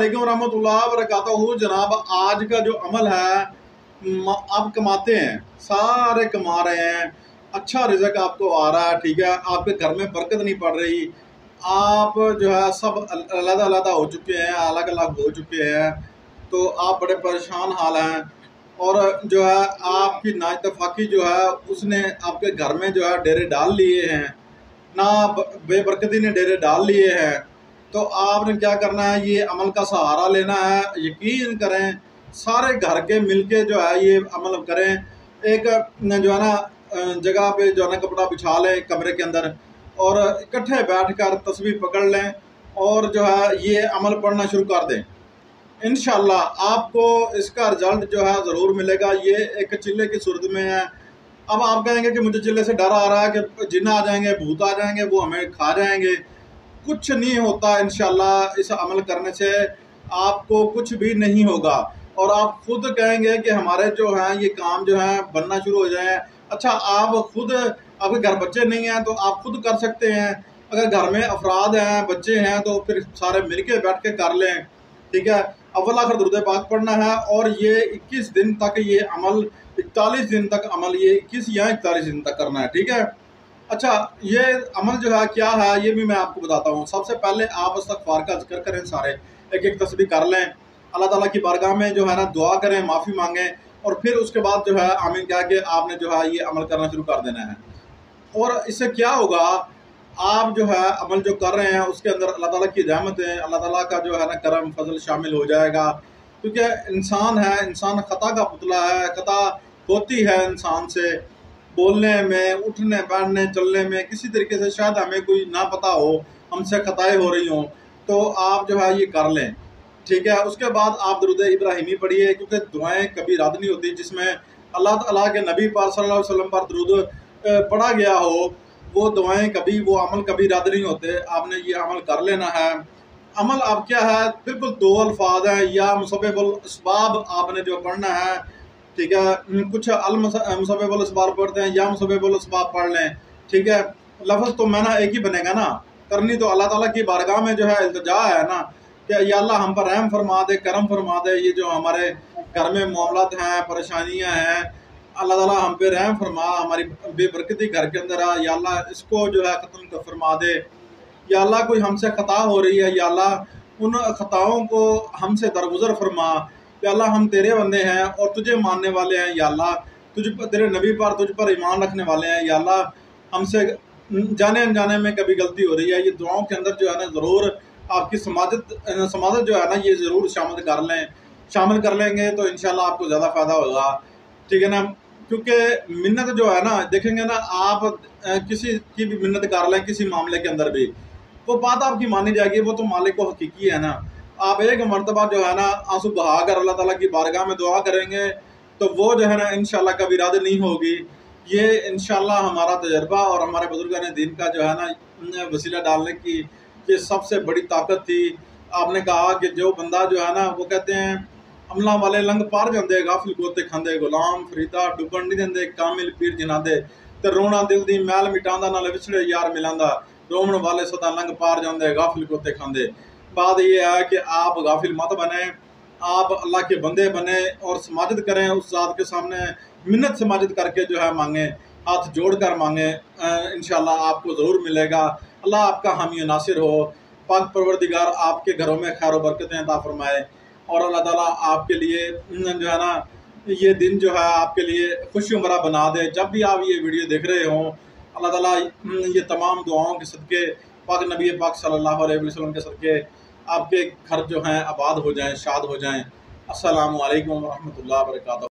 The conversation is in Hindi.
वालेकुम रहमतुल्लाह वबरकातुहू। जनाब, आज का जो अमल है, आप कमाते हैं, सारे कमा रहे हैं, अच्छा रिज़्क आपको आ रहा है, ठीक है, आपके घर में बरकत नहीं पड़ रही, आप जो है सब अलग-अलग हो चुके हैं, अलग अलग हो चुके हैं, तो आप बड़े परेशान हाल हैं। और जो है आपकी नाइतफाकी जो है उसने आपके घर में जो है डेरे डाल लिए हैं, ना बेबरकती ने डेरे डाल लिए हैं। तो आपने क्या करना है, ये अमल का सहारा लेना है। यकीन करें, सारे घर के मिलके जो है ये अमल करें। एक जो है ना जगह पे जो है ना कपड़ा बिछा लें कमरे के अंदर, और इकट्ठे बैठकर तस्बीह पकड़ लें और जो है ये अमल पढ़ना शुरू कर दें। इंशाअल्लाह आपको इसका रिजल्ट जो है ज़रूर मिलेगा। ये एक चिल्ले की सूरत में है। अब आप कहेंगे कि मुझे चिल्ले से डर आ रहा है कि जिन्न आ जाएंगे, भूत आ जाएंगे, वो हमें खा जाएंगे। कुछ नहीं होता इंशाअल्लाह। इस अमल करने से आपको कुछ भी नहीं होगा और आप खुद कहेंगे कि हमारे जो हैं ये काम जो है बनना शुरू हो जाए। अच्छा, आप खुद, आपके घर बच्चे नहीं हैं तो आप खुद कर सकते हैं। अगर घर में अफराद हैं, बच्चे हैं, तो फिर सारे मिलके बैठ के कर लें, ठीक है। अव्वल आखिर दुरूद पाक पढ़ना है और ये 21 दिन तक ये अमल, 41 दिन तक अमल, ये 21 या 41 दिन तक करना है, ठीक है। अच्छा, ये अमल जो है क्या है ये भी मैं आपको बताता हूँ। सबसे पहले आप इस्तग़फ़ार का ज़िक्र करें, सारे एक एक तस्बीह कर लें, अल्लाह ताला की बारगाह में जो है ना दुआ करें, माफ़ी मांगें, और फिर उसके बाद जो है आमीन कह के आपने जो है ये अमल करना शुरू कर देना है। और इससे क्या होगा, आप जो है अमल जो कर रहे हैं उसके अंदर अल्लाह ताला की रहमतें, अल्लाह ताला का जो है ना करम फजल शामिल हो जाएगा। क्योंकि इंसान है, इंसान ख़ता का पुतला है, ख़ता होती है इंसान से, बोलने में, उठने बैठने चलने में, किसी तरीके से शायद हमें कोई ना पता हो, हमसे ख़ताएँ हो रही हों, तो आप जो है ये कर लें, ठीक है। उसके बाद आप दुरूद इब्राहिमी पढ़िए, क्योंकि दुआएं कभी रद्द नहीं होती। जिसमें अल्लाह ताला के नबी पाक सल्लल्लाहु अलैहि वसल्लम पर दुरूद पढ़ा गया हो, वो दुआएं कभी, वो अमल कभी रद्द नहीं होते। आपने ये अमल कर लेना है। अमल अब क्या है, बिल्कुल दो अल्फाज हैं, या मुसब्बिबुल अस्बाब आपने जो पढ़ना है, ठीक है। कुछ मुसब्बिबुल अस्बाब पढ़ते हैं, या मुसब्बिबुल अस्बाब पढ़ लें, ठीक है। लफ्ज़ तो मैं ना एक ही बनेगा ना, करनी तो अल्लाह ताला की बारगाह में जो है इल्तिजा है ना, कि या अल्लाह हम पर रहम फरमा दे, करम फरमा दे। ये जो हमारे घर में मामलात हैं, परेशानियां हैं, अल्लाह ताला हम पे रहम फरमा, हमारी बेबरकती घर के अंदर आ, या अल्लाह इसको जो है ख़त्म फरमा दे। या अल्लाह कोई हमसे ख़ता हो रही है, या अल्लाह उन ख़ताओं को हमसे दरगुजर फरमा। या अल्लाह हम तेरे बंदे हैं और तुझे मानने वाले हैं, या अल्लाह तेरे नबी पर, तुझ पर ईमान रखने वाले हैं, या अल्लाह हमसे जाने अनजाने में कभी गलती हो रही है। ये दुआओं के अंदर जो है ना ज़रूर आपकी समाजत जो है ना ये ज़रूर शामिल कर लें। शामिल कर लेंगे तो इंशाल्लाह आपको ज़्यादा फ़ायदा होगा, ठीक है ना। क्योंकि मिन्नत जो है ना, देखेंगे ना आप, किसी की भी मिन्नत कर लें किसी मामले के अंदर भी, वो बात आपकी मानी जाएगी। वो तो मालिक को हकीकी है ना। आप एक मरतबा जो है ना आंसू बहा कर अल्लाह ताला की बारगाह में दुआ करेंगे तो वो जो है ना इंशाल्लाह कभी रद्द नहीं होगी। ये इंशाल्लाह हमारा तजर्बा और हमारे बुजुर्गान दीन का जो है ना वसीला डालने की ये सबसे बड़ी ताकत थी। आपने कहा कि जो बंदा जो है ना, वो कहते हैं अमला वाले लंग पार जाते, गाफिल गोते खांदे, गुलाम फरीदा डुबन नहीं देंगे, कामिल पीर जिनादे, ते रोना दिल दी मैल मिटांदा, नाल विछड़े यार मिलांदा, रोमन वाले सदा लंग पार जाते, गाफिल गोते खांदे। बात ये है कि आप गाफिल मत बने, आप अल्लाह के बंदे बने और समाजत करें, उस ज़ात के सामने मिन्नत समाजत करके जो है मांगे, हाथ जोड़ कर मांगे, इंशाल्लाह आपको ज़रूर मिलेगा। अल्लाह आपका हामी नासिर हो। पाक परवरदिगार आपके घरों में खैर व बरकतें अता फरमाए, और अल्लाह ताला आपके लिए जो है ना ये दिन जो है आपके लिए खुशियों भरा बना दे। जब भी आप ये वीडियो देख रहे हों, अल्लाह ताला ये तमाम दुआओं के सदक़े, पाक नबी पाक सल्लल्लाहु अलैहि वसल्लम के सदक़े आपके घर जो हैं आबाद हो जाएँ, शाद हो जाएँ। अस्सलामु अलैकुम व रहमतुल्लाहि व बरकातहू।